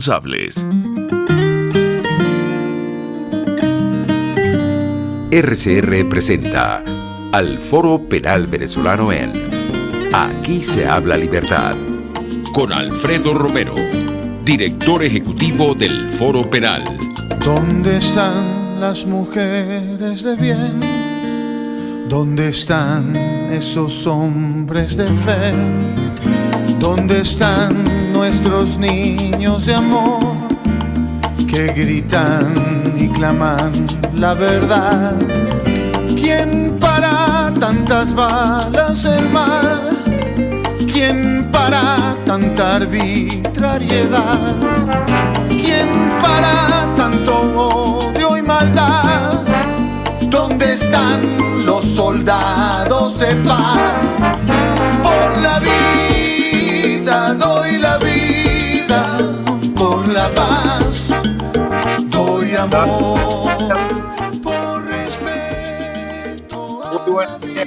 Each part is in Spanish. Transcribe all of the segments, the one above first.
responsables. RCR presenta al Foro Penal Venezolano en Aquí se habla libertad, Con Alfredo Romero, director ejecutivo del Foro Penal. ¿Dónde están las mujeres de bien? ¿Dónde están esos hombres de fe? ¿Dónde están nuestros niños de amor que gritan y claman la verdad? ¿Quién para tantas balas el mal? ¿Quién para tanta arbitrariedad? ¿Quién para tanto odio y maldad? ¿Dónde están los soldados de paz? Por la vida doy la vida, por la paz doy amor, por respeto. Muy buen día.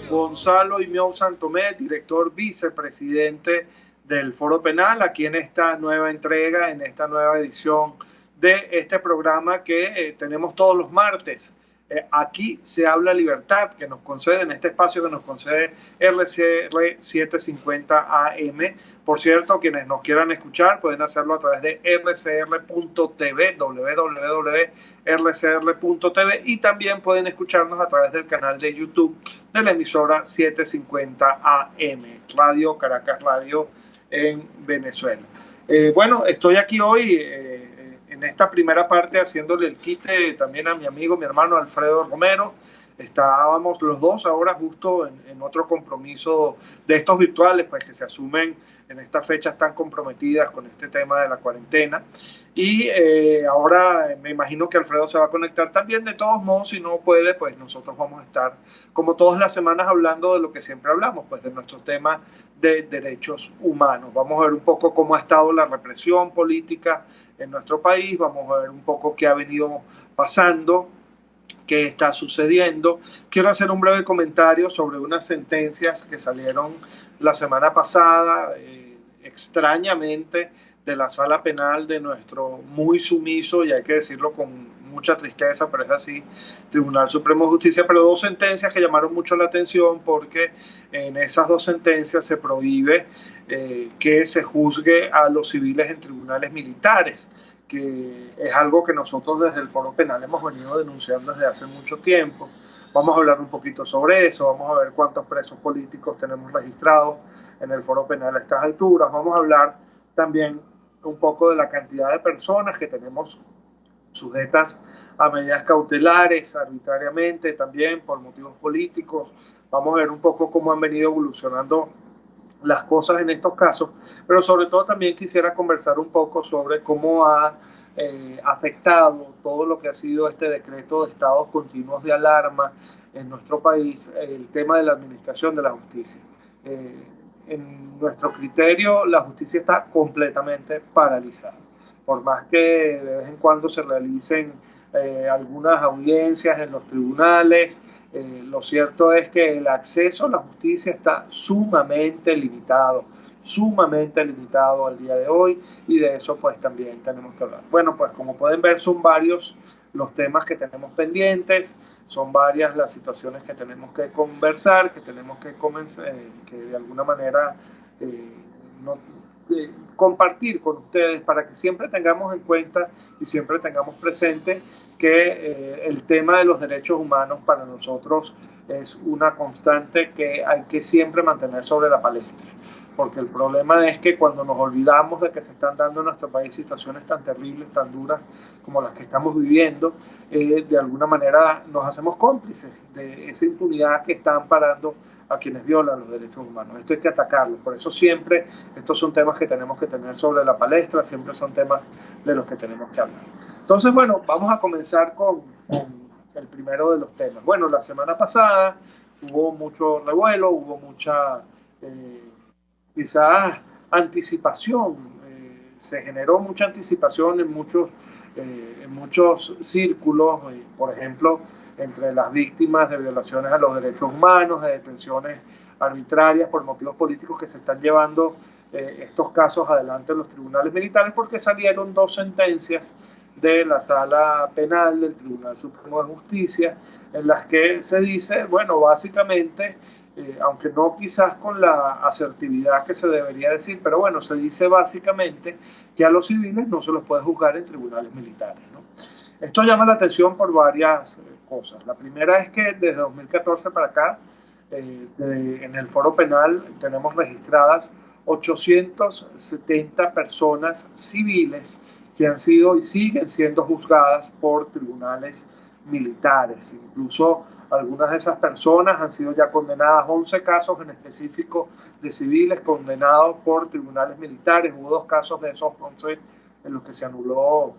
Gonzalo Imión Santomé, director vicepresidente del Foro Penal, aquí en esta nueva entrega, en esta nueva edición de este programa que tenemos todos los martes. Aquí se habla libertad, que nos concede en este espacio que nos concede RCR 750 AM. Por cierto, quienes nos quieran escuchar pueden hacerlo a través de rcr.tv, www.rcr.tv, y también pueden escucharnos a través del canal de YouTube de la emisora 750 AM, Radio Caracas Radio en Venezuela. Bueno, estoy aquí hoy en esta primera parte haciéndole el quite también a mi amigo, mi hermano Alfredo Romero. Estábamos los dos ahora justo en otro compromiso de estos virtuales, pues que se asumen en estas fechas tan comprometidas con este tema de la cuarentena. Y ahora me imagino que Alfredo se va a conectar también. De todos modos, si no puede, pues nosotros vamos a estar como todas las semanas hablando de lo que siempre hablamos, pues de nuestro tema de derechos humanos. Vamos a ver un poco cómo ha estado la represión política en nuestro país, vamos a ver un poco qué ha venido pasando, qué está sucediendo. Quiero hacer un breve comentario sobre unas sentencias que salieron la semana pasada, extrañamente, de la sala penal de nuestro muy sumiso, y hay que decirlo con mucha tristeza, pero es así, Tribunal Supremo de Justicia, pero dos sentencias que llamaron mucho la atención porque en esas dos sentencias se prohíbe que se juzgue a los civiles en tribunales militares, que es algo que nosotros desde el Foro Penal hemos venido denunciando desde hace mucho tiempo. Vamos a hablar un poquito sobre eso, vamos a ver cuántos presos políticos tenemos registrados en el Foro Penal a estas alturas, vamos a hablar también un poco de la cantidad de personas que tenemos sujetas a medidas cautelares arbitrariamente, también por motivos políticos. Vamos a ver un poco cómo han venido evolucionando las cosas en estos casos, pero sobre todo también quisiera conversar un poco sobre cómo ha afectado todo lo que ha sido este decreto de estados continuos de alarma en nuestro país, el tema de la administración de la justicia. En nuestro criterio, la justicia está completamente paralizada. Por más que de vez en cuando se realicen algunas audiencias en los tribunales, lo cierto es que el acceso a la justicia está sumamente limitado al día de hoy, y de eso pues también tenemos que hablar. Bueno, pues como pueden ver, son varios los temas que tenemos pendientes, son varias las situaciones que tenemos que conversar, que tenemos que de alguna manera compartir con ustedes, para que siempre tengamos en cuenta y siempre tengamos presente que el tema de los derechos humanos para nosotros es una constante que hay que siempre mantener sobre la palestra, porque el problema es que cuando nos olvidamos de que se están dando en nuestro país situaciones tan terribles, tan duras como las que estamos viviendo, de alguna manera nos hacemos cómplices de esa impunidad que está amparando a quienes violan los derechos humanos. Esto hay que atacarlo, por eso siempre estos son temas que tenemos que tener sobre la palestra, siempre son temas de los que tenemos que hablar. Entonces, bueno, vamos a comenzar con el primero de los temas. Bueno, la semana pasada hubo mucho revuelo, hubo mucha quizás anticipación, se generó mucha anticipación en muchos círculos, por ejemplo, entre las víctimas de violaciones a los derechos humanos, de detenciones arbitrarias por motivos políticos que se están llevando estos casos adelante en los tribunales militares, porque salieron dos sentencias de la Sala Penal del Tribunal Supremo de Justicia, en las que se dice, bueno, básicamente, aunque no quizás con la asertividad que se debería decir, pero bueno, se dice básicamente que a los civiles no se los puede juzgar en tribunales militares, ¿no? Esto llama la atención por varias cosas. La primera es que desde 2014 para acá, en el Foro Penal tenemos registradas 870 personas civiles que han sido y siguen siendo juzgadas por tribunales militares. Incluso algunas de esas personas han sido ya condenadas, 11 casos en específico de civiles condenados por tribunales militares. Hubo 2 casos de esos 11 en los que se anuló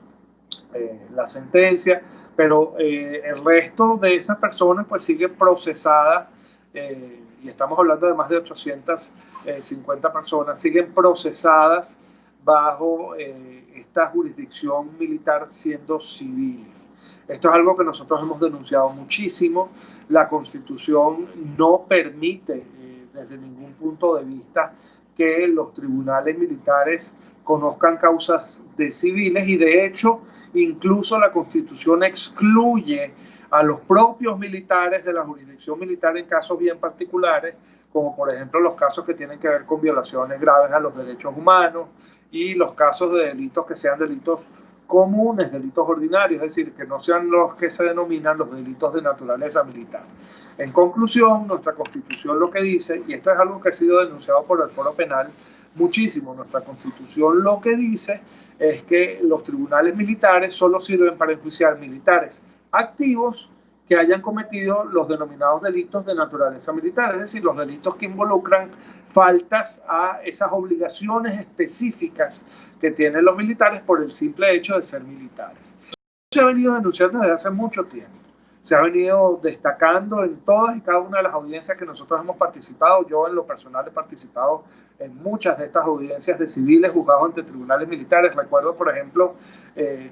la sentencia, pero el resto de esas personas pues siguen procesadas, y estamos hablando de más de 850 personas, siguen procesadas bajo esta jurisdicción militar siendo civiles. Esto es algo que nosotros hemos denunciado muchísimo. La Constitución no permite desde ningún punto de vista que los tribunales militares conozcan causas de civiles, y de hecho incluso la Constitución excluye a los propios militares de la jurisdicción militar en casos bien particulares, como por ejemplo los casos que tienen que ver con violaciones graves a los derechos humanos y los casos de delitos que sean delitos comunes, delitos ordinarios, es decir, que no sean los que se denominan los delitos de naturaleza militar. En conclusión, nuestra Constitución lo que dice, y esto es algo que ha sido denunciado por el Foro Penal muchísimo, nuestra Constitución lo que dice es que los tribunales militares solo sirven para enjuiciar militares activos que hayan cometido los denominados delitos de naturaleza militar, es decir, los delitos que involucran faltas a esas obligaciones específicas que tienen los militares por el simple hecho de ser militares. Se ha venido denunciando desde hace mucho tiempo. Se ha venido destacando en todas y cada una de las audiencias que nosotros hemos participado. Yo en lo personal he participado en muchas de estas audiencias de civiles juzgados ante tribunales militares. Recuerdo, por ejemplo,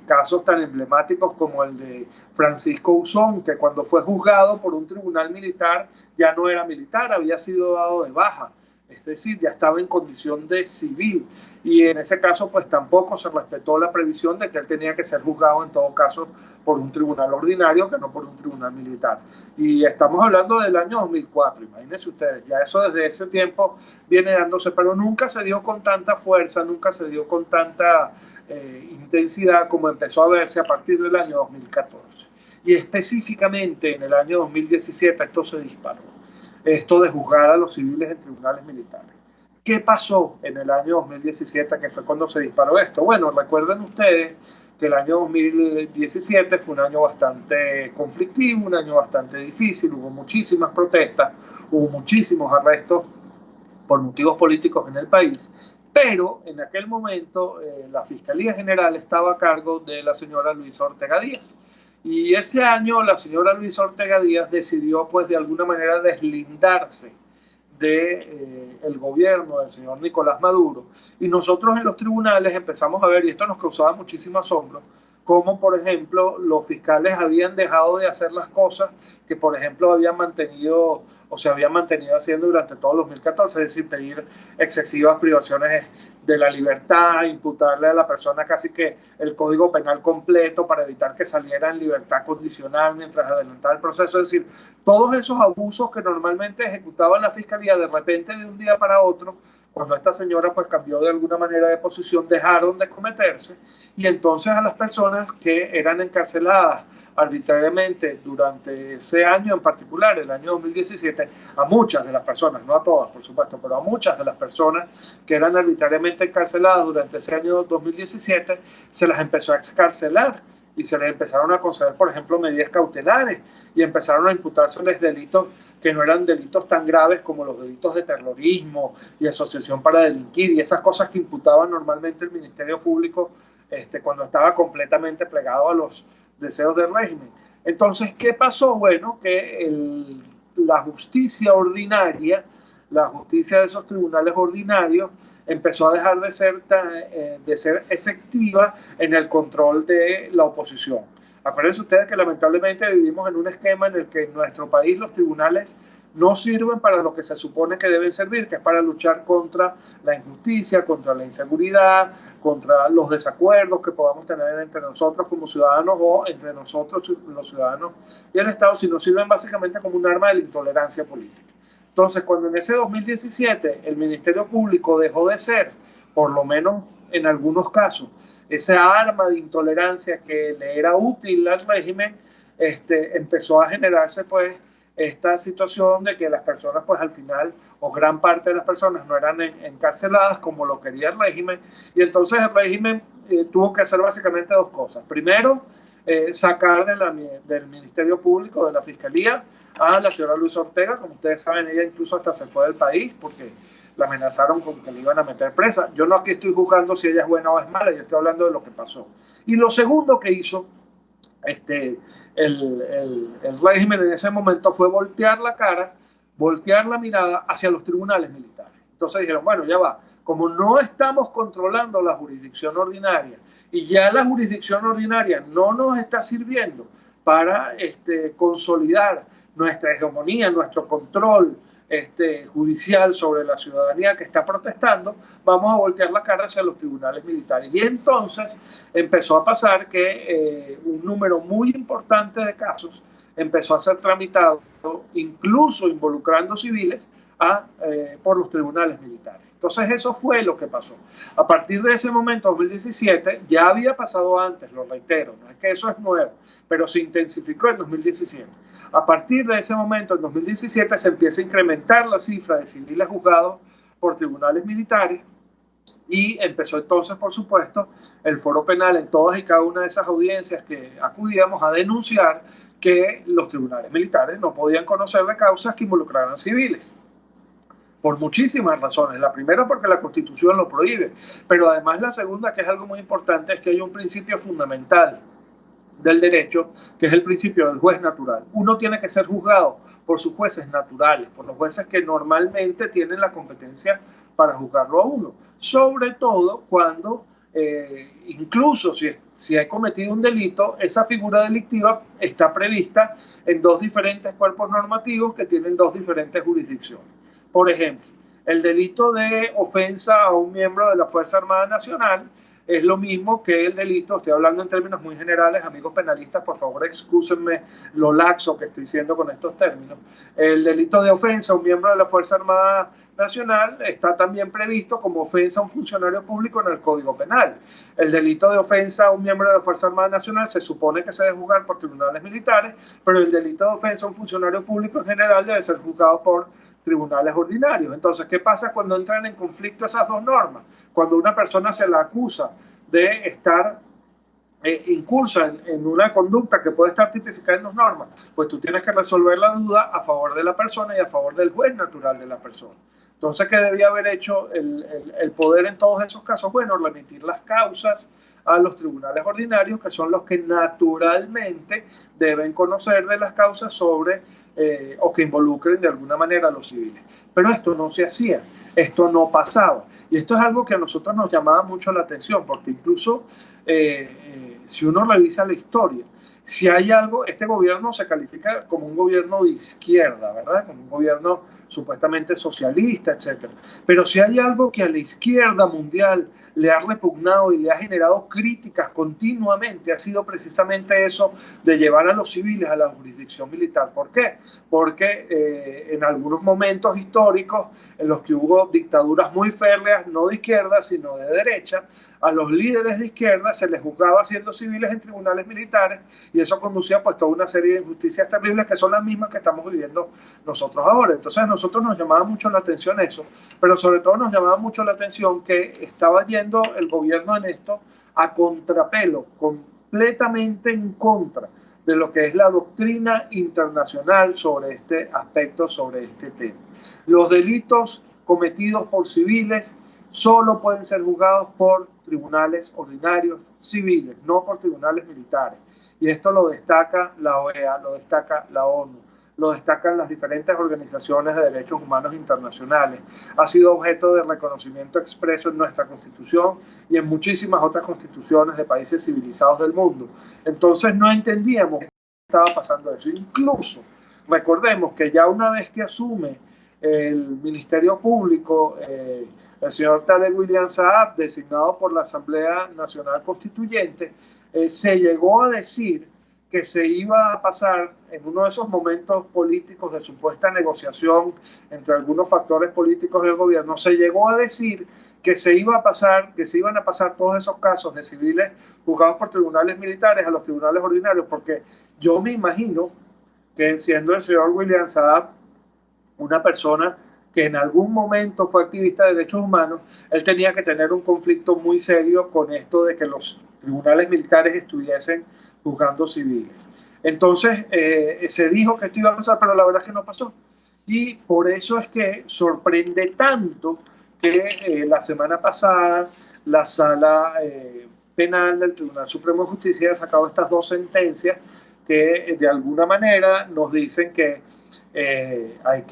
casos tan emblemáticos como el de Francisco Usón, que cuando fue juzgado por un tribunal militar ya no era militar, había sido dado de baja. Es decir, ya estaba en condición de civil, y en ese caso pues tampoco se respetó la previsión de que él tenía que ser juzgado en todo caso por un tribunal ordinario que no por un tribunal militar. Y estamos hablando del año 2004, imagínense ustedes, ya eso desde ese tiempo viene dándose, pero nunca se dio con tanta fuerza, nunca se dio con tanta intensidad como empezó a verse a partir del año 2014. Y específicamente en el año 2017 esto se disparó. Esto de juzgar a los civiles en tribunales militares. ¿Qué pasó en el año 2017, que fue cuando se disparó esto? Bueno, recuerden ustedes que el año 2017 fue un año bastante conflictivo, un año bastante difícil, hubo muchísimas protestas, hubo muchísimos arrestos por motivos políticos en el país, pero en aquel momento la Fiscalía General estaba a cargo de la señora Luisa Ortega Díaz. Y ese año la señora Luisa Ortega Díaz decidió pues de alguna manera deslindarse del gobierno del señor Nicolás Maduro, y nosotros en los tribunales empezamos a ver, y esto nos causaba muchísimo asombro, cómo por ejemplo los fiscales habían dejado de hacer las cosas que por ejemplo habían mantenido o se habían mantenido haciendo durante todo el 2014, es decir, pedir excesivas privaciones de la libertad, imputarle a la persona casi que el código penal completo para evitar que saliera en libertad condicional mientras adelantaba el proceso. Es decir, todos esos abusos que normalmente ejecutaba la Fiscalía, de repente de un día para otro, cuando esta señora pues cambió de alguna manera de posición, dejaron de cometerse, y entonces a las personas que eran encarceladas arbitrariamente durante ese año en particular, el año 2017, a muchas de las personas, no a todas por supuesto, pero a muchas de las personas que eran arbitrariamente encarceladas durante ese año 2017, se las empezó a excarcelar y se les empezaron a conceder, por ejemplo, medidas cautelares, y empezaron a imputárseles delitos que no eran delitos tan graves como los delitos de terrorismo y asociación para delinquir y esas cosas que imputaba normalmente el Ministerio Público cuando estaba completamente plegado a los deseos del régimen. Entonces, ¿qué pasó? Bueno, que la justicia ordinaria, la justicia de esos tribunales ordinarios, empezó a dejar de ser efectiva en el control de la oposición. Acuérdense ustedes que lamentablemente vivimos en un esquema en el que en nuestro país los tribunales no sirven para lo que se supone que deben servir, que es para luchar contra la injusticia, contra la inseguridad, contra los desacuerdos que podamos tener entre nosotros como ciudadanos o entre nosotros los ciudadanos y el Estado, sino sirven básicamente como un arma de la intolerancia política. Entonces, cuando en ese 2017 el Ministerio Público dejó de ser, por lo menos en algunos casos, esa arma de intolerancia que le era útil al régimen, empezó a generarse pues esta situación de que las personas pues al final, o gran parte de las personas, no eran encarceladas como lo quería el régimen, y entonces el régimen tuvo que hacer básicamente dos cosas. Primero, sacar del Ministerio Público, de la Fiscalía, a la señora Luisa Ortega. Como ustedes saben, ella incluso hasta se fue del país porque la amenazaron con que le iban a meter presa. Yo no aquí estoy juzgando si ella es buena o es mala, yo estoy hablando de lo que pasó. Y lo segundo que hizo el régimen en ese momento fue voltear la cara, voltear la mirada hacia los tribunales militares. Entonces dijeron, bueno, ya va, como no estamos controlando la jurisdicción ordinaria y ya la jurisdicción ordinaria no nos está sirviendo para consolidar nuestra hegemonía, nuestro control judicial sobre la ciudadanía que está protestando, vamos a voltear la cara hacia los tribunales militares. Y entonces empezó a pasar que un número muy importante de casos empezó a ser tramitado, incluso involucrando civiles, por los tribunales militares. Entonces eso fue lo que pasó. A partir de ese momento, 2017, ya había pasado antes, lo reitero, no es que eso es nuevo, pero se intensificó en 2017. A partir de ese momento, en 2017, se empieza a incrementar la cifra de civiles juzgados por tribunales militares y empezó entonces, por supuesto, el foro penal en todas y cada una de esas audiencias que acudíamos a denunciar que los tribunales militares no podían conocer de causas que involucraran civiles. Por muchísimas razones. La primera porque la Constitución lo prohíbe, pero además la segunda, que es algo muy importante, es que hay un principio fundamental del derecho, que es el principio del juez natural. Uno tiene que ser juzgado por sus jueces naturales, por los jueces que normalmente tienen la competencia para juzgarlo a uno, sobre todo cuando incluso si he cometido un delito, esa figura delictiva está prevista en dos diferentes cuerpos normativos que tienen dos diferentes jurisdicciones. Por ejemplo, el delito de ofensa a un miembro de la Fuerza Armada Nacional es lo mismo que el delito, estoy hablando en términos muy generales, amigos penalistas, por favor excúsenme lo laxo que estoy diciendo con estos términos. El delito de ofensa a un miembro de la Fuerza Armada Nacional está también previsto como ofensa a un funcionario público en el Código Penal. El delito de ofensa a un miembro de la Fuerza Armada Nacional se supone que se debe juzgar por tribunales militares, pero el delito de ofensa a un funcionario público en general debe ser juzgado por tribunales ordinarios. Entonces, ¿qué pasa cuando entran en conflicto esas dos normas? Cuando una persona se la acusa de estar incursa en una conducta que puede estar tipificada en dos normas, pues tú tienes que resolver la duda a favor de la persona y a favor del juez natural de la persona. Entonces, ¿qué debía haber hecho el poder en todos esos casos? Bueno, remitir las causas a los tribunales ordinarios, que son los que naturalmente deben conocer de las causas sobre o que involucren de alguna manera a los civiles. Pero esto no se hacía, esto no pasaba. Y esto es algo que a nosotros nos llamaba mucho la atención, porque incluso si uno revisa la historia, si hay algo, este gobierno se califica como un gobierno de izquierda, ¿verdad? Como un gobierno supuestamente socialista, etcétera. Pero si hay algo que a la izquierda mundial le ha repugnado y le ha generado críticas continuamente, ha sido precisamente eso de llevar a los civiles a la jurisdicción militar. ¿Por qué? Porque en algunos momentos históricos en los que hubo dictaduras muy férreas, no de izquierda, sino de derecha, a los líderes de izquierda se les juzgaba siendo civiles en tribunales militares y eso conducía pues toda una serie de injusticias terribles que son las mismas que estamos viviendo nosotros ahora. Entonces a nosotros nos llamaba mucho la atención eso, pero sobre todo nos llamaba mucho la atención que estaba yendo el gobierno en esto a contrapelo, completamente en contra de lo que es la doctrina internacional sobre este aspecto, sobre este tema. Los delitos cometidos por civiles solo pueden ser juzgados por tribunales ordinarios civiles, no por tribunales militares. Y esto lo destaca la OEA, lo destaca la ONU, lo destacan las diferentes organizaciones de derechos humanos internacionales. Ha sido objeto de reconocimiento expreso en nuestra Constitución y en muchísimas otras constituciones de países civilizados del mundo. Entonces no entendíamos qué estaba pasando eso. Incluso Recordemos que ya una vez que asume el Ministerio Público, el señor Tarek William Saab, designado por la Asamblea Nacional Constituyente, se llegó a decir que se iba a pasar en uno de esos momentos políticos de supuesta negociación entre algunos factores políticos del gobierno, se llegó a decir que se iban a pasar todos esos casos de civiles juzgados por tribunales militares a los tribunales ordinarios, porque yo me imagino que siendo el señor William Saab una persona que en algún momento fue activista de derechos humanos, él tenía que tener un conflicto muy serio con esto de que los tribunales militares estuviesen juzgando civiles. Entonces, se dijo que esto iba a pasar, pero la verdad es que no pasó. Y por eso es que sorprende tanto que la semana pasada la Sala Penal del Tribunal Supremo de Justicia ha sacado estas dos sentencias que de alguna manera nos dicen que hay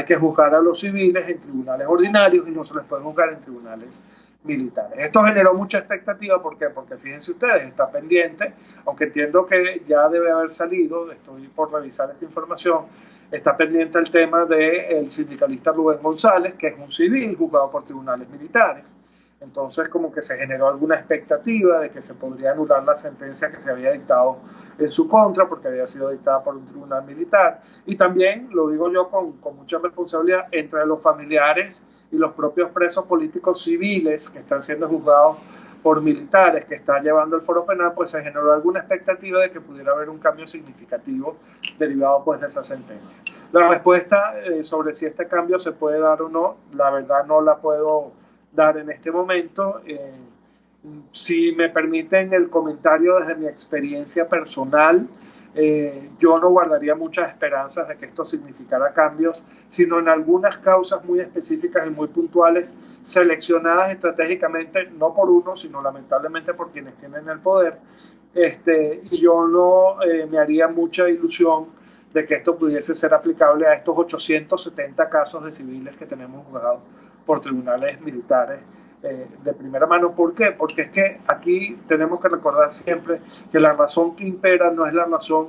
que juzgar a los civiles en tribunales ordinarios y no se les puede juzgar en tribunales militares. Esto generó mucha expectativa, ¿por qué? Porque fíjense ustedes, está pendiente, aunque entiendo que ya debe haber salido, estoy por revisar esa información, está pendiente el tema del sindicalista Rubén González, que es un civil juzgado por tribunales militares. Entonces como que se generó alguna expectativa de que se podría anular la sentencia que se había dictado en su contra porque había sido dictada por un tribunal militar. Y también, lo digo yo con mucha responsabilidad, entre los familiares y los propios presos políticos civiles que están siendo juzgados por militares que están llevando el foro penal, pues se generó alguna expectativa de que pudiera haber un cambio significativo derivado pues de esa sentencia. La respuesta sobre si este cambio se puede dar o no, la verdad no la puedo dar en este momento. Si me permiten el comentario desde mi experiencia personal, yo no guardaría muchas esperanzas de que esto significara cambios, sino en algunas causas muy específicas y muy puntuales, seleccionadas estratégicamente, no por uno, sino lamentablemente por quienes tienen el poder. Y yo no me haría mucha ilusión de que esto pudiese ser aplicable a estos 870 casos de civiles que tenemos juzgados por tribunales militares de primera mano. ¿Por qué? Porque es que aquí tenemos que recordar siempre que la razón que impera no es la razón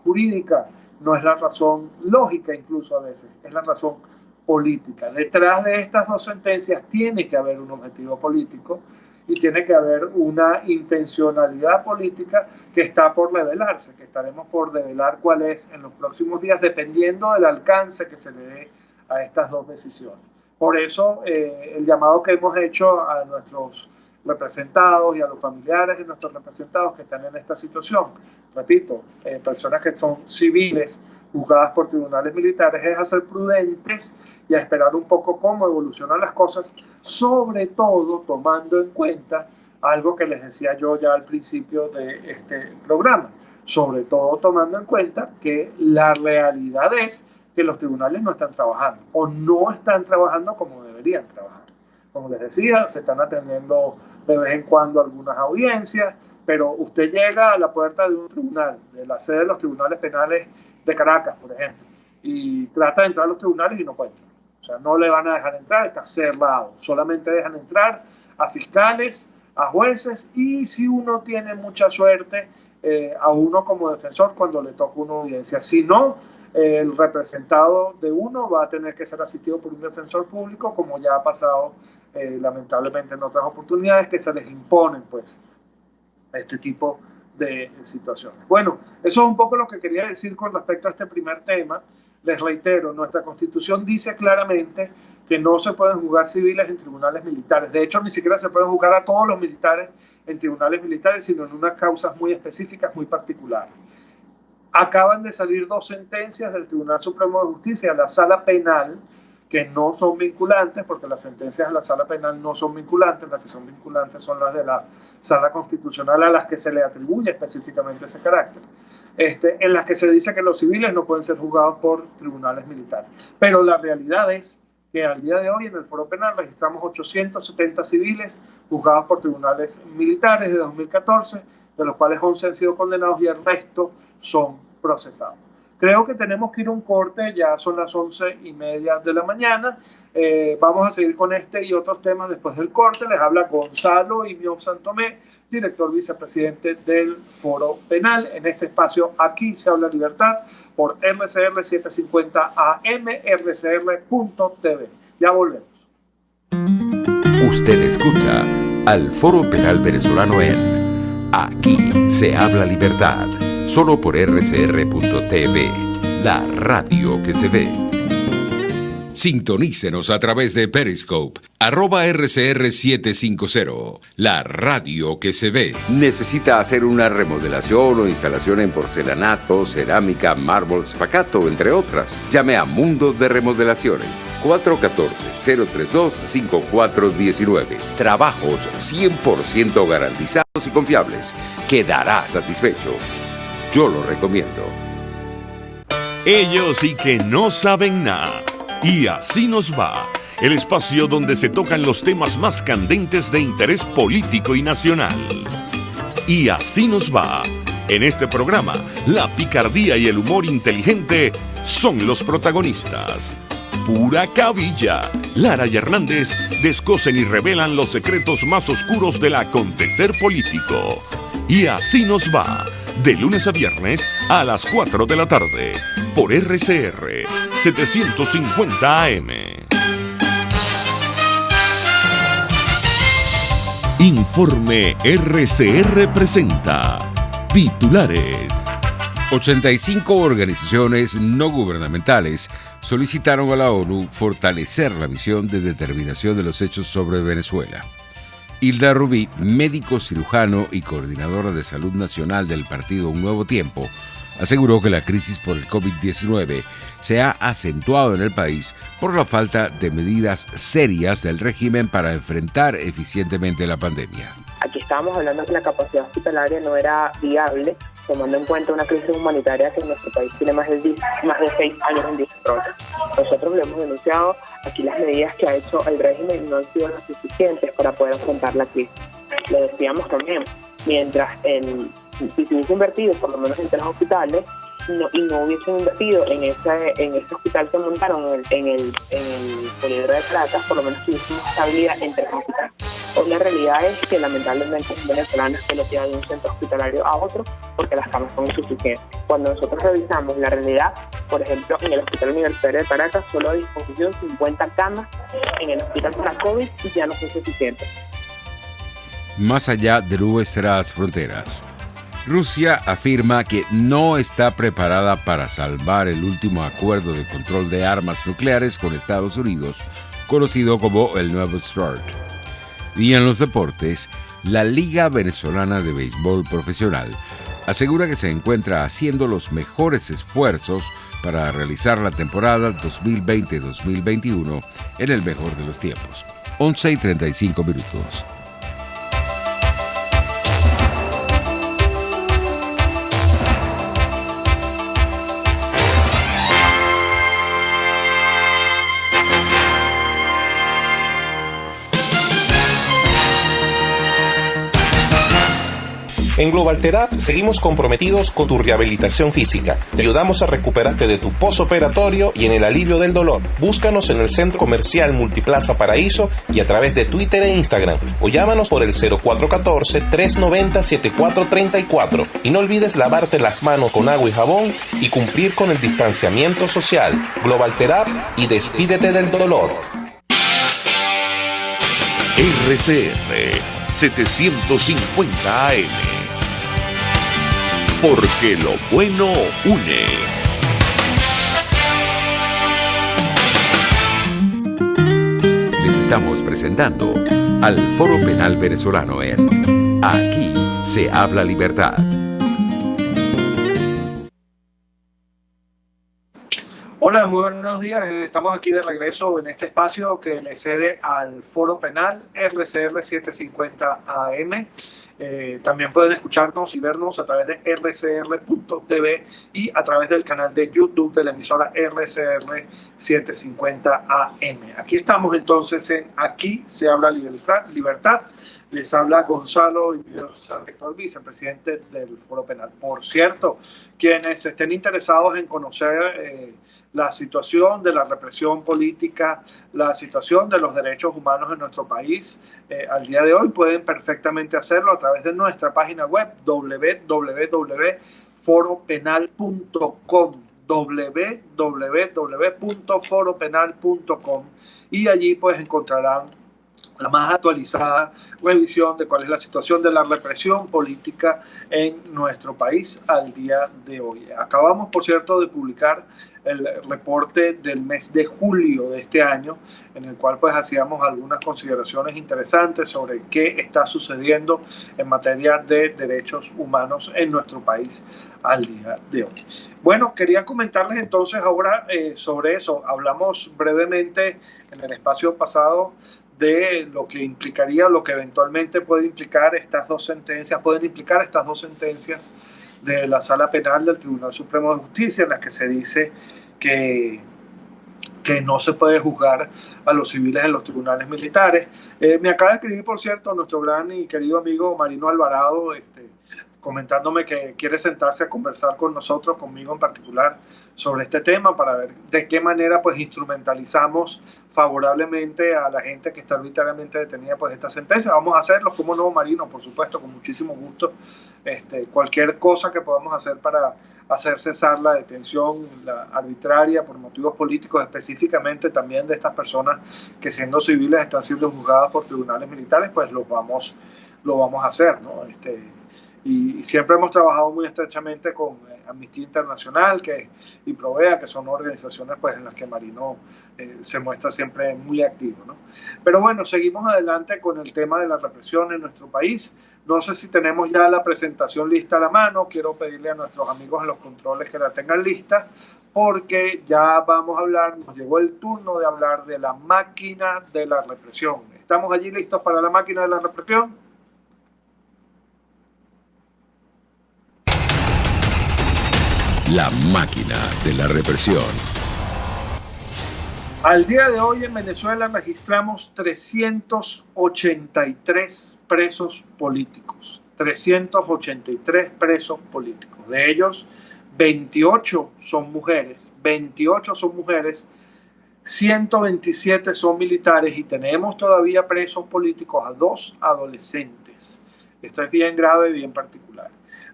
jurídica, no es la razón lógica incluso a veces, es la razón política. Detrás de estas dos sentencias tiene que haber un objetivo político y tiene que haber una intencionalidad política que está por revelarse, que estaremos por revelar cuál es en los próximos días, dependiendo del alcance que se le dé a estas dos decisiones. Por eso, el llamado que hemos hecho a nuestros representados y a los familiares de nuestros representados que están en esta situación, repito, personas que son civiles juzgadas por tribunales militares, es a ser prudentes y a esperar un poco cómo evolucionan las cosas, sobre todo tomando en cuenta algo que les decía yo ya al principio de este programa, sobre todo tomando en cuenta que la realidad es que los tribunales no están trabajando o no están trabajando como deberían trabajar. Como les decía, se están atendiendo de vez en cuando algunas audiencias, pero usted llega a la puerta de un tribunal, de la sede de los tribunales penales de Caracas, por ejemplo, y trata de entrar a los tribunales y no puede entrar. O sea, no le van a dejar entrar, está cerrado. Solamente dejan entrar a fiscales, a jueces y, si uno tiene mucha suerte, a uno como defensor cuando le toca una audiencia. Si no, el representado de uno va a tener que ser asistido por un defensor público, como ya ha pasado lamentablemente en otras oportunidades, que se les imponen pues este tipo de situaciones. Bueno, eso es un poco lo que quería decir con respecto a este primer tema. Les reitero, nuestra Constitución dice claramente que no se pueden juzgar civiles en tribunales militares. De hecho, ni siquiera se pueden juzgar a todos los militares en tribunales militares, sino en unas causas muy específicas, muy particulares. Acaban de salir dos sentencias del Tribunal Supremo de Justicia, la Sala Penal, que no son vinculantes, porque las sentencias de la Sala Penal no son vinculantes, las que son vinculantes son las de la Sala Constitucional, a las que se le atribuye específicamente ese carácter, en las que se dice que los civiles no pueden ser juzgados por tribunales militares. Pero la realidad es que al día de hoy en el Foro Penal registramos 870 civiles juzgados por tribunales militares de 2014, de los cuales 11 han sido condenados y el resto son procesados. Creo que tenemos que ir a un corte, ya son las 11:30 de la mañana. Vamos a seguir con este y otros temas después del corte. Les habla Gonzalo Imión Santomé, director vicepresidente del Foro Penal. En este espacio, Aquí se habla libertad, por RCR 750 AM, rcr.tv. Ya volvemos. Usted escucha al Foro Penal Venezolano en Aquí se habla libertad, solo por rcr.tv, la radio que se ve. Sintonícenos a través de Periscope, @RCR750, la radio que se ve. ¿Necesita hacer una remodelación o instalación en porcelanato, cerámica, mármol, spacato, entre otras? Llame a Mundo de Remodelaciones, 414-032-5419. Trabajos 100% garantizados y confiables. Quedará satisfecho. Yo lo recomiendo. Ellos sí que no saben nada. Y así nos va, el espacio donde se tocan los temas más candentes de interés político y nacional. Y así nos va. En este programa, la picardía y el humor inteligente son los protagonistas. Pura cabilla. Lara y Hernández descosen y revelan los secretos más oscuros del acontecer político. Y así nos va, de lunes a viernes a las 4 de la tarde, por RCR 750 AM. Informe RCR presenta titulares. 85 organizaciones no gubernamentales solicitaron a la ONU fortalecer la misión de determinación de los hechos sobre Venezuela. Hilda Rubí, médico cirujano y coordinadora de salud nacional del partido Un Nuevo Tiempo, aseguró que la crisis por el COVID-19 se ha acentuado en el país por la falta de medidas serias del régimen para enfrentar eficientemente la pandemia. Aquí estábamos hablando que la capacidad hospitalaria no era viable, tomando en cuenta una crisis humanitaria que en nuestro país tiene más de 6 años en desarrollo. Nosotros lo hemos denunciado, aquí las medidas que ha hecho el régimen no han sido las suficientes para poder afrontar la crisis. Lo decíamos también, mientras si se hubiese invertido por lo menos en 3 hospitales y no hubiesen invertido en este hospital que montaron en el Poliedro de Caracas, por lo menos tuviésemos estabilidad en 3 hospitales. Hoy la realidad es que lamentablemente los venezolanos se lo llevan de un centro hospitalario a otro porque las camas son insuficientes. Cuando nosotros revisamos la realidad, por ejemplo, en el Hospital Universitario de Caracas solo a disposición 50 camas en el hospital para COVID y ya no son suficientes. Más allá de nuestras fronteras, Rusia afirma que no está preparada para salvar el último acuerdo de control de armas nucleares con Estados Unidos, conocido como el Nuevo START. Y en los deportes, la Liga Venezolana de Béisbol Profesional asegura que se encuentra haciendo los mejores esfuerzos para realizar la temporada 2020-2021 en el mejor de los tiempos. 11:35. En Global Therap seguimos comprometidos con tu rehabilitación física. Te ayudamos a recuperarte de tu posoperatorio y en el alivio del dolor. Búscanos en el Centro Comercial Multiplaza Paraíso y a través de Twitter e Instagram. O llámanos por el 0414-390-7434. Y no olvides lavarte las manos con agua y jabón y cumplir con el distanciamiento social. Global Therap y despídete del dolor. RCR 750 AM. Porque lo bueno une. Les estamos presentando al Foro Penal Venezolano en Aquí se habla libertad. Hola, muy buenos días. Estamos aquí de regreso en este espacio que le cede al Foro Penal RCR 750 AM. También pueden escucharnos y vernos a través de rcr.tv y a través del canal de YouTube de la emisora RCR 750 AM. Aquí estamos entonces en Aquí se habla libertad. Les habla Gonzalo Rector, vicepresidente del Foro Penal. Por cierto, quienes estén interesados en conocer la situación de la represión política, la situación de los derechos humanos en nuestro país, al día de hoy pueden perfectamente hacerlo a través de nuestra página web www.foropenal.com www.foropenal.com y allí pues encontrarán la más actualizada revisión de cuál es la situación de la represión política en nuestro país al día de hoy. Acabamos, por cierto, de publicar el reporte del mes de julio de este año, en el cual pues hacíamos algunas consideraciones interesantes sobre qué está sucediendo en materia de derechos humanos en nuestro país al día de hoy. Bueno, quería comentarles entonces ahora sobre eso. Hablamos brevemente en el espacio pasado de lo que implicaría, lo que eventualmente pueden implicar estas dos sentencias de la Sala Penal del Tribunal Supremo de Justicia, en las que se dice que no se puede juzgar a los civiles en los tribunales militares. Me acaba de escribir, por cierto, nuestro gran y querido amigo Marino Alvarado, comentándome que quiere sentarse a conversar con nosotros, conmigo en particular, sobre este tema para ver de qué manera pues instrumentalizamos favorablemente a la gente que está arbitrariamente detenida pues esta sentencia. Vamos a hacerlo, ¿cómo no, Marino? Por supuesto, con muchísimo gusto. Cualquier cosa que podamos hacer para hacer cesar la detención arbitraria por motivos políticos, específicamente también de estas personas que siendo civiles están siendo juzgadas por tribunales militares, pues lo vamos a hacer, ¿no? Y siempre hemos trabajado muy estrechamente con Amnistía Internacional y Provea, que son organizaciones pues, en las que Marino se muestra siempre muy activo, ¿no? Pero bueno, seguimos adelante con el tema de la represión en nuestro país. No sé si tenemos ya la presentación lista a la mano. Quiero pedirle a nuestros amigos en los controles que la tengan lista, porque ya vamos a hablar, nos llegó el turno de hablar de la máquina de la represión. ¿Estamos allí listos para la máquina de la represión? La máquina de la represión. Al día de hoy en Venezuela registramos 383 presos políticos. 383 presos políticos. De ellos, 28 son mujeres. 127 son militares y tenemos todavía presos políticos a 2 adolescentes. Esto es bien grave y bien particular.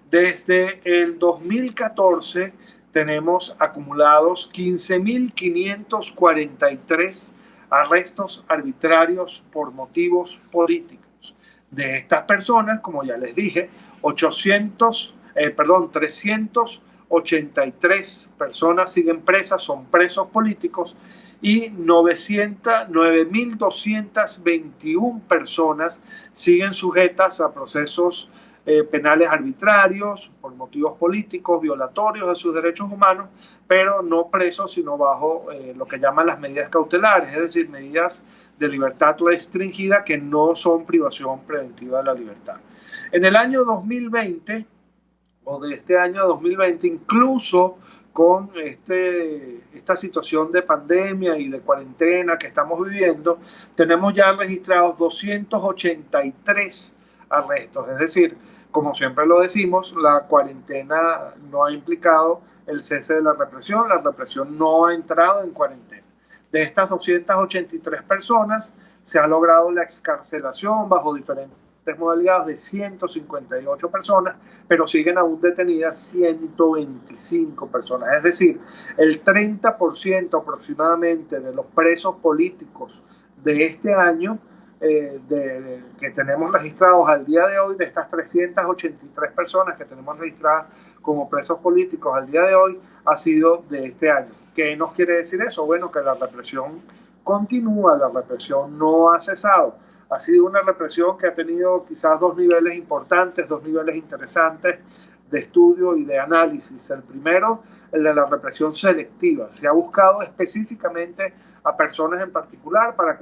Desde el 2014 tenemos acumulados 15.543 arrestos arbitrarios por motivos políticos. De estas personas, como ya les dije, 383 personas siguen presas, son presos políticos, y 9.221 personas siguen sujetas a procesos penales arbitrarios por motivos políticos, violatorios de sus derechos humanos, pero no presos, sino bajo lo que llaman las medidas cautelares, es decir, medidas de libertad restringida que no son privación preventiva de la libertad. En el año 2020, o de este año 2020, incluso con esta situación de pandemia y de cuarentena que estamos viviendo, tenemos ya registrados 283 arrestos, es decir, como siempre lo decimos, la cuarentena no ha implicado el cese de la represión no ha entrado en cuarentena. De estas 283 personas se ha logrado la excarcelación bajo diferentes modalidades de 158 personas, pero siguen aún detenidas 125 personas. Es decir, el 30% aproximadamente de los presos políticos de este año que tenemos registrados al día de hoy, de estas 383 personas que tenemos registradas como presos políticos al día de hoy, ha sido de este año. ¿Qué nos quiere decir eso? Bueno, que la represión continúa, la represión no ha cesado. Ha sido una represión que ha tenido quizás dos niveles importantes, dos niveles interesantes de estudio y de análisis. El primero, el de la represión selectiva. Se ha buscado específicamente a personas en particular para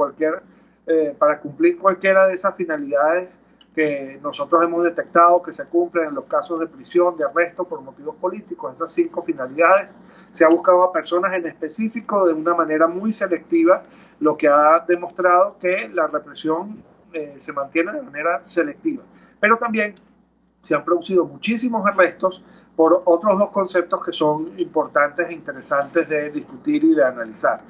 cumplir cualquiera de esas finalidades que nosotros hemos detectado que se cumplen en los casos de prisión, de arresto por motivos políticos, esas 5 finalidades. Se ha buscado a personas en específico de una manera muy selectiva, lo que ha demostrado que la represión se mantiene de manera selectiva. Pero también se han producido muchísimos arrestos por otros 2 conceptos que son importantes e interesantes de discutir y de analizar.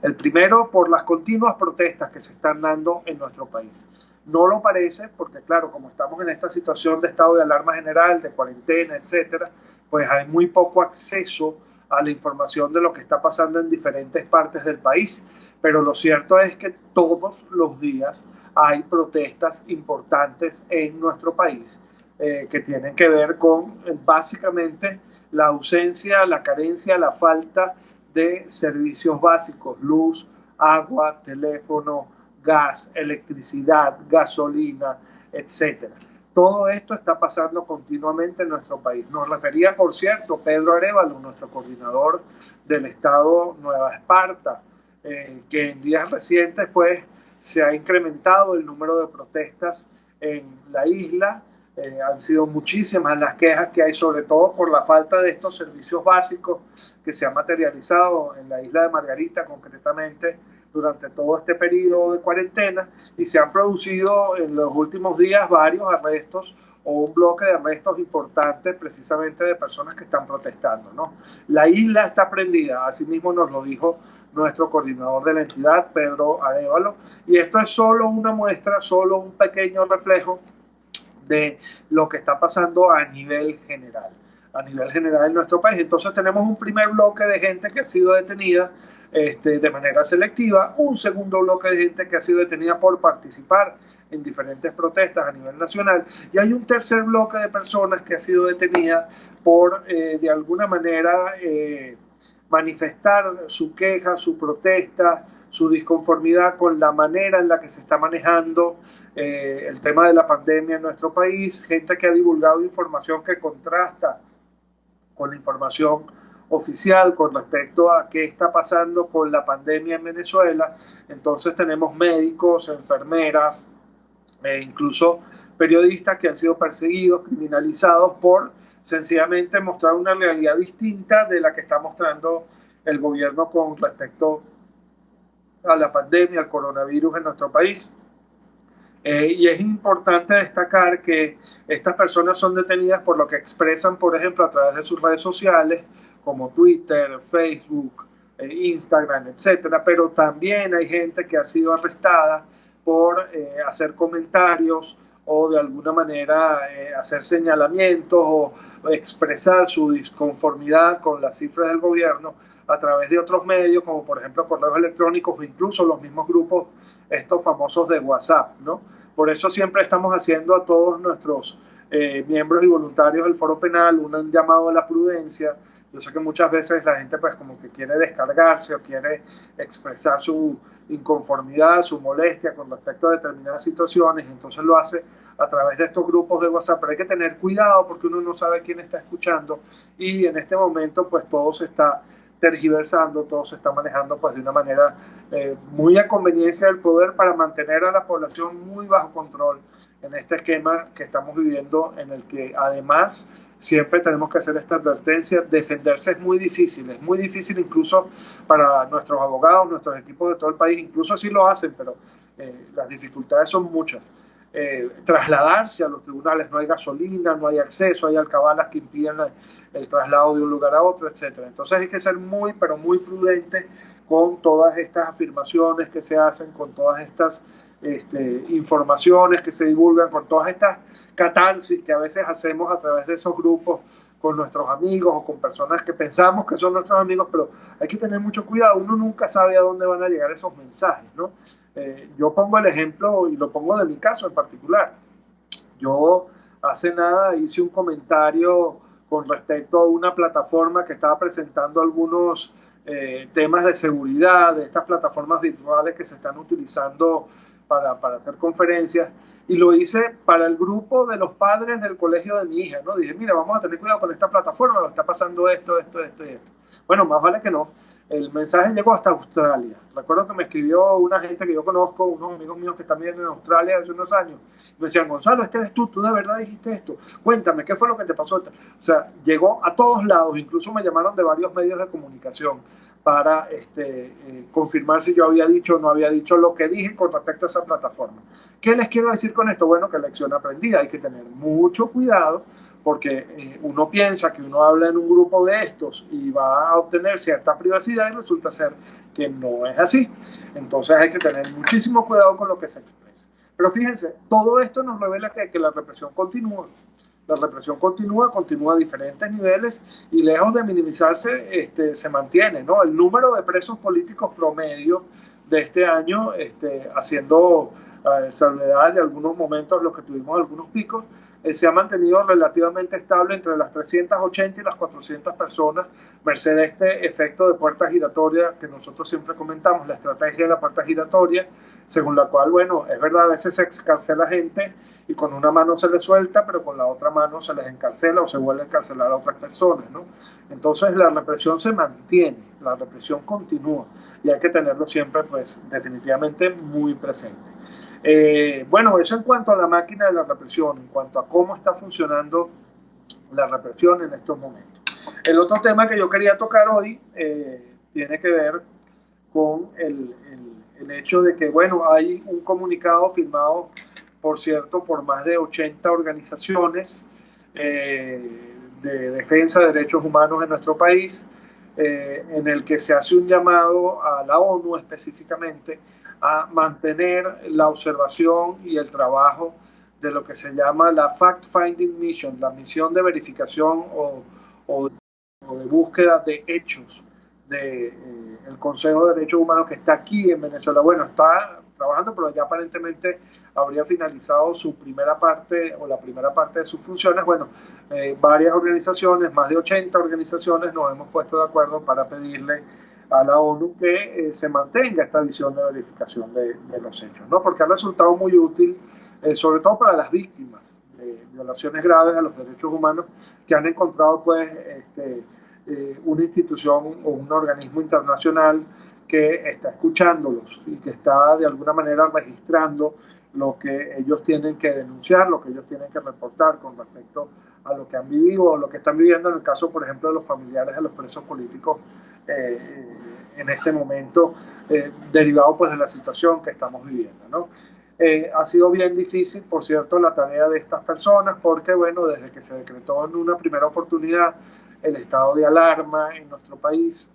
El primero, por las continuas protestas que se están dando en nuestro país. No lo parece porque, claro, como estamos en esta situación de estado de alarma general, de cuarentena, etcétera, pues hay muy poco acceso a la información de lo que está pasando en diferentes partes del país. Pero lo cierto es que todos los días hay protestas importantes en nuestro país que tienen que ver con básicamente la ausencia, la carencia, la falta de servicios básicos, luz, agua, teléfono, gas, electricidad, gasolina, etcétera. Todo esto está pasando continuamente en nuestro país. Nos refería, por cierto, Pedro Arévalo, nuestro coordinador del estado Nueva Esparta, que en días recientes pues, se ha incrementado el número de protestas en la isla. Han sido muchísimas las quejas que hay, sobre todo por la falta de estos servicios básicos que se han materializado en la isla de Margarita, concretamente durante todo este periodo de cuarentena, y se han producido en los últimos días varios arrestos o un bloque de arrestos importantes precisamente de personas que están protestando, ¿no? La isla está prendida, así mismo nos lo dijo nuestro coordinador de la entidad, Pedro Arévalo, y esto es solo una muestra, solo un pequeño reflejo de lo que está pasando a nivel general en nuestro país. Entonces tenemos un primer bloque de gente que ha sido detenida de manera selectiva, un segundo bloque de gente que ha sido detenida por participar en diferentes protestas a nivel nacional, y hay un tercer bloque de personas que ha sido detenida por de alguna manera manifestar su queja, su protesta, su disconformidad con la manera en la que se está manejando el tema de la pandemia en nuestro país, gente que ha divulgado información que contrasta con la información oficial con respecto a qué está pasando con la pandemia en Venezuela. Entonces tenemos médicos, enfermeras, incluso periodistas que han sido perseguidos, criminalizados por sencillamente mostrar una realidad distinta de la que está mostrando el gobierno con respecto a la pandemia, al coronavirus en nuestro país. Y es importante destacar que estas personas son detenidas por lo que expresan, por ejemplo, a través de sus redes sociales, como Twitter, Facebook, Instagram, etcétera, pero también hay gente que ha sido arrestada por hacer comentarios o de alguna manera hacer señalamientos o expresar su disconformidad con las cifras del gobierno a través de otros medios, como por ejemplo correos electrónicos o incluso los mismos grupos, estos famosos de WhatsApp, ¿no? Por eso siempre estamos haciendo a todos nuestros miembros y voluntarios del Foro Penal un llamado a la prudencia. Yo sé que muchas veces la gente pues como que quiere descargarse o quiere expresar su inconformidad, su molestia con respecto a determinadas situaciones, y entonces lo hace a través de estos grupos de WhatsApp, pero hay que tener cuidado porque uno no sabe quién está escuchando, y en este momento pues todo se está tergiversando, todo se está manejando pues de una manera muy a conveniencia del poder para mantener a la población muy bajo control en este esquema que estamos viviendo, en el que además siempre tenemos que hacer esta advertencia: defenderse es muy difícil incluso para nuestros abogados, nuestros equipos de todo el país, incluso así lo hacen, pero las dificultades son muchas. Trasladarse a los tribunales, no hay gasolina, no hay acceso, hay alcabalas que impiden el traslado de un lugar a otro, etcétera. Entonces hay que ser muy, pero muy prudente con todas estas afirmaciones que se hacen, con todas estas informaciones que se divulgan, con todas estas catarsis que a veces hacemos a través de esos grupos con nuestros amigos o con personas que pensamos que son nuestros amigos, pero hay que tener mucho cuidado, uno nunca sabe a dónde van a llegar esos mensajes, ¿no? Yo pongo el ejemplo y lo pongo de mi caso en particular. Yo hace nada hice un comentario con respecto a una plataforma que estaba presentando algunos temas de seguridad, de estas plataformas virtuales que se están utilizando para hacer conferencias, y lo hice para el grupo de los padres del colegio de mi hija, ¿no? Dije, mira, vamos a tener cuidado con esta plataforma, está pasando esto y esto. Bueno, más vale que no, el mensaje llegó hasta Australia. Recuerdo que me escribió una gente que yo conozco, unos amigos míos que están viviendo en Australia hace unos años. Me decían, Gonzalo, este eres tú de verdad dijiste esto. Cuéntame, ¿qué fue lo que te pasó? O sea, llegó a todos lados, incluso me llamaron de varios medios de comunicación para confirmar si yo había dicho o no había dicho lo que dije con respecto a esa plataforma. ¿Qué les quiero decir con esto? Bueno, que lección aprendida, hay que tener mucho cuidado porque uno piensa que uno habla en un grupo de estos y va a obtener cierta privacidad y resulta ser que no es así. Entonces hay que tener muchísimo cuidado con lo que se expresa. Pero fíjense, todo esto nos revela que la represión continúa. La represión continúa a diferentes niveles y lejos de minimizarse se mantiene, ¿no? El número de presos políticos promedio de este año, haciendo salvedades de algunos momentos, los que tuvimos algunos picos, se ha mantenido relativamente estable entre las 380 y las 400 personas, merced a este efecto de puerta giratoria que nosotros siempre comentamos, la estrategia de la puerta giratoria, según la cual, bueno, es verdad, a veces se excarcela gente y con una mano se les suelta, pero con la otra mano se les encarcela o se vuelve a encarcelar a otras personas, ¿no? Entonces la represión se mantiene, la represión continúa y hay que tenerlo siempre, pues, definitivamente muy presente. Bueno, eso en cuanto a la máquina de la represión, en cuanto a cómo está funcionando la represión en estos momentos. El otro tema que yo quería tocar hoy tiene que ver con el hecho de que, bueno, hay un comunicado firmado, por cierto, por más de 80 organizaciones de defensa de derechos humanos en nuestro país, en el que se hace un llamado a la ONU específicamente a mantener la observación y el trabajo de lo que se llama la Fact-Finding Mission, la misión de verificación o de búsqueda de hechos del Consejo de Derechos Humanos que está aquí en Venezuela. Bueno, está trabajando, pero ya aparentemente habría finalizado su primera parte o la primera parte de sus funciones. Bueno, varias organizaciones, más de 80 organizaciones, nos hemos puesto de acuerdo para pedirle a la ONU que se mantenga esta visión de verificación de los hechos, ¿no? Porque ha resultado muy útil, sobre todo para las víctimas de violaciones graves a los derechos humanos que han encontrado, pues, una institución o un organismo internacional que está escuchándolos y que está de alguna manera registrando lo que ellos tienen que denunciar, lo que ellos tienen que reportar con respecto a lo que han vivido o lo que están viviendo en el caso, por ejemplo, de los familiares de los presos políticos en este momento, derivado pues de la situación que estamos viviendo, ¿no? Ha sido bien difícil, por cierto, la tarea de estas personas porque, bueno, desde que se decretó en una primera oportunidad el estado de alarma en nuestro país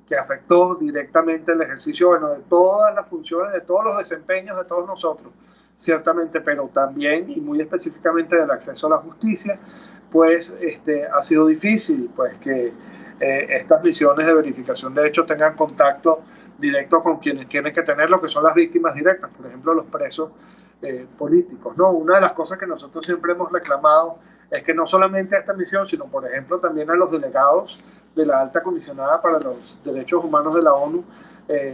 que afectó directamente el ejercicio, bueno, de todas las funciones, de todos los desempeños de todos nosotros, ciertamente, pero también y muy específicamente del acceso a la justicia, pues ha sido difícil pues que estas misiones de verificación de hechos tengan contacto directo con quienes tienen que tener, lo que son las víctimas directas, por ejemplo, los presos políticos, ¿no? Una de las cosas que nosotros siempre hemos reclamado es que no solamente a esta misión, sino, por ejemplo, también a los delegados de la Alta Comisionada para los Derechos Humanos de la ONU,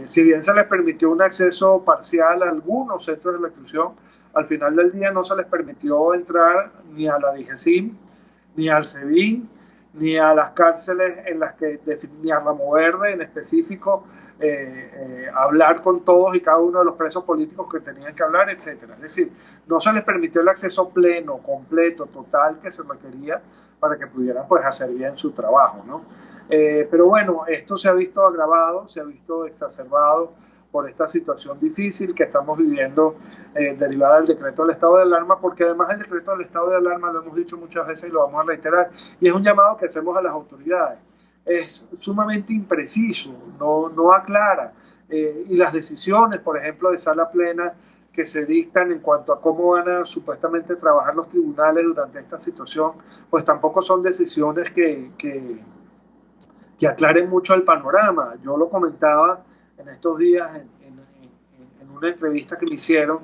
si bien se les permitió un acceso parcial a algunos centros de reclusión, al final del día no se les permitió entrar ni a la DIGESIM, ni al SEBIN, ni a las cárceles en las que, ni a Ramo Verde en específico, hablar con todos y cada uno de los presos políticos que tenían que hablar, etcétera. Es decir, no se les permitió el acceso pleno, completo, total que se requería para que pudieran pues hacer bien su trabajo, ¿no? Pero bueno, esto se ha visto agravado, se ha visto exacerbado por esta situación difícil que estamos viviendo derivada del decreto del estado de alarma, porque además el decreto del estado de alarma, lo hemos dicho muchas veces y lo vamos a reiterar, y es un llamado que hacemos a las autoridades. Es sumamente impreciso, no aclara, y las decisiones, por ejemplo, de sala plena que se dictan en cuanto a cómo van a supuestamente trabajar los tribunales durante esta situación, pues tampoco son decisiones que aclaren mucho el panorama. Yo lo comentaba en estos días en una entrevista que me hicieron,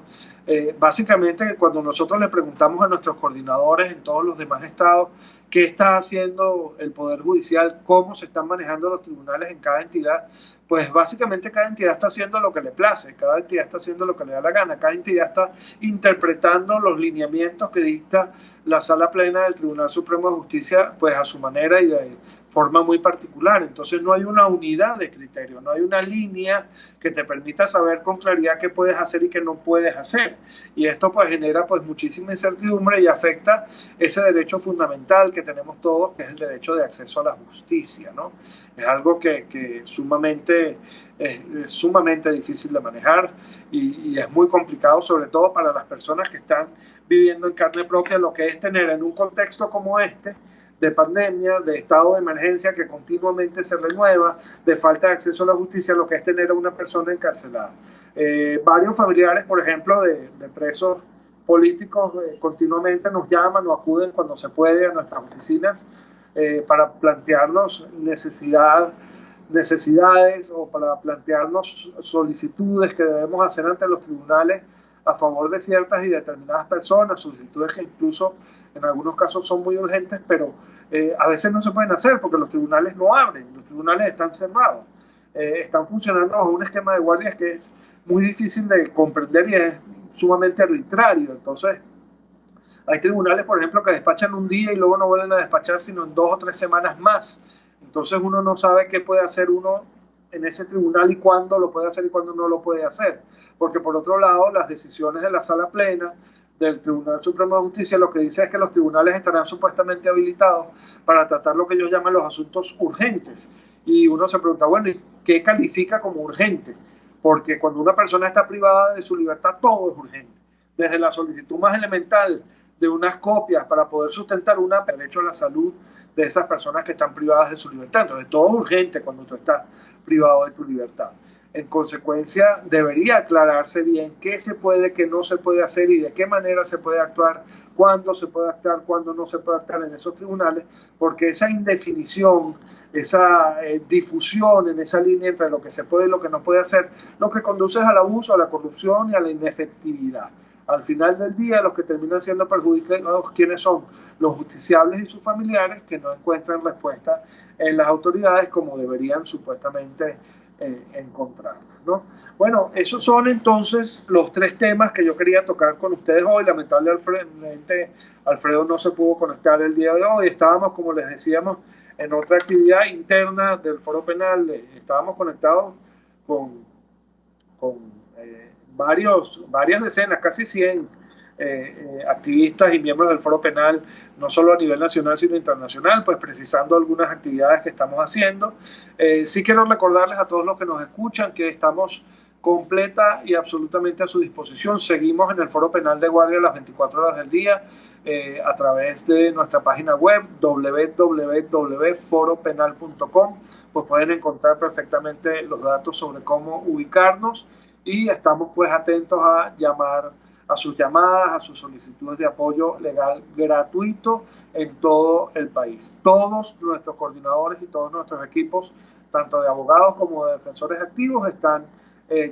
básicamente cuando nosotros le preguntamos a nuestros coordinadores en todos los demás estados qué está haciendo el Poder Judicial, cómo se están manejando los tribunales en cada entidad, pues básicamente cada entidad está haciendo lo que le place, cada entidad está haciendo lo que le da la gana, cada entidad está interpretando los lineamientos que dicta la Sala Plena del Tribunal Supremo de Justicia, pues a su manera y de forma muy particular. Entonces no hay una unidad de criterio, no hay una línea que te permita saber con claridad qué puedes hacer y qué no puedes hacer. Y esto pues genera pues muchísima incertidumbre y afecta ese derecho fundamental que tenemos todos, que es el derecho de acceso a la justicia, ¿no? Es algo que es sumamente difícil de manejar y es muy complicado, sobre todo para las personas que están viviendo en carne propia lo que es tener en un contexto como este, de pandemia, de estado de emergencia que continuamente se renueva, de falta de acceso a la justicia, lo que es tener a una persona encarcelada. Varios familiares, por ejemplo, de presos políticos continuamente nos llaman o acuden cuando se puede a nuestras oficinas para plantearnos necesidades o para plantearnos solicitudes que debemos hacer ante los tribunales a favor de ciertas y determinadas personas, solicitudes que incluso en algunos casos son muy urgentes, pero a veces no se pueden hacer porque los tribunales no abren, los tribunales están cerrados, están funcionando bajo un esquema de guardias que es muy difícil de comprender y es sumamente arbitrario. Entonces, hay tribunales, por ejemplo, que despachan un día y luego no vuelven a despachar sino en 2 o 3 semanas más. Entonces uno no sabe qué puede hacer uno en ese tribunal y cuándo lo puede hacer y cuándo no lo puede hacer. Porque por otro lado, las decisiones de la Sala Plena del Tribunal Supremo de Justicia lo que dice es que los tribunales estarán supuestamente habilitados para tratar lo que ellos llaman los asuntos urgentes. Y uno se pregunta, bueno, ¿y qué califica como urgente? Porque cuando una persona está privada de su libertad, todo es urgente. Desde la solicitud más elemental de unas copias para poder sustentar un derecho a la salud de esas personas que están privadas de su libertad. Entonces, todo es urgente cuando tú estás privado de tu libertad. En consecuencia, debería aclararse bien qué se puede, qué no se puede hacer y de qué manera se puede actuar, cuándo se puede actuar, cuándo no se puede actuar en esos tribunales, porque esa indefinición, esa difusión en esa línea entre lo que se puede y lo que no puede hacer, lo que conduce es al abuso, a la corrupción y a la inefectividad. Al final del día, los que terminan siendo perjudicados, ¿quiénes son? Los justiciables y sus familiares que no encuentran respuesta en las autoridades como deberían supuestamente encontrarlas, ¿no? Bueno, esos son entonces los 3 temas que yo quería tocar con ustedes hoy. Lamentablemente Alfredo no se pudo conectar el día de hoy. Estábamos, como les decíamos, en otra actividad interna del Foro Penal. Estábamos conectados con varias decenas, casi 100 activistas y miembros del Foro Penal, no solo a nivel nacional sino internacional, pues precisando algunas actividades que estamos haciendo. Sí quiero recordarles a todos los que nos escuchan que estamos completa y absolutamente a su disposición. Seguimos en el Foro Penal de Guardia las 24 horas del día a través de nuestra página web www.foropenal.com, pues pueden encontrar perfectamente los datos sobre cómo ubicarnos y estamos pues atentos a llamar a sus llamadas, a sus solicitudes de apoyo legal gratuito en todo el país. Todos nuestros coordinadores y todos nuestros equipos, tanto de abogados como de defensores activos, están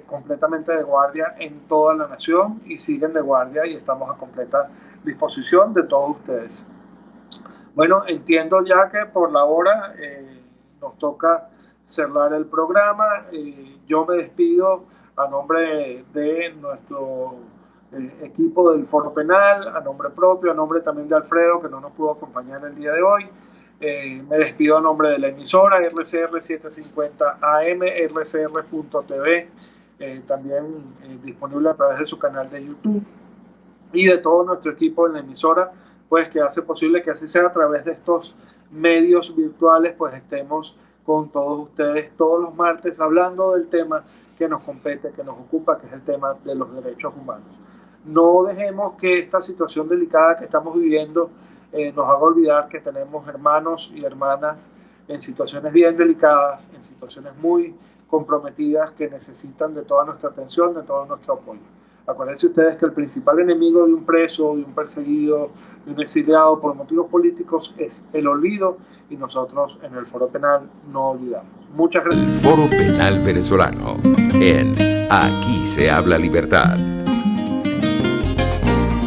completamente de guardia en toda la nación y siguen de guardia y estamos a completa disposición de todos ustedes. Bueno, entiendo ya que por la hora nos toca cerrar el programa. Yo me despido a nombre de nuestro equipo del Foro Penal, a nombre propio, a nombre también de Alfredo, que no nos pudo acompañar el día de hoy. Me despido a nombre de la emisora RCR 750 AM, rcr.tv, también disponible a través de su canal de YouTube, y de todo nuestro equipo en la emisora, pues que hace posible que así sea a través de estos medios virtuales, pues estemos con todos ustedes todos los martes hablando del tema que nos compete, que nos ocupa, que es el tema de los derechos humanos. No dejemos que esta situación delicada que estamos viviendo nos haga olvidar que tenemos hermanos y hermanas en situaciones bien delicadas, en situaciones muy comprometidas que necesitan de toda nuestra atención, de todo nuestro apoyo. Acuérdense ustedes que el principal enemigo de un preso, de un perseguido, de un exiliado por motivos políticos es el olvido, y nosotros en el Foro Penal no olvidamos. Muchas gracias. El Foro Penal Venezolano en Aquí se habla libertad.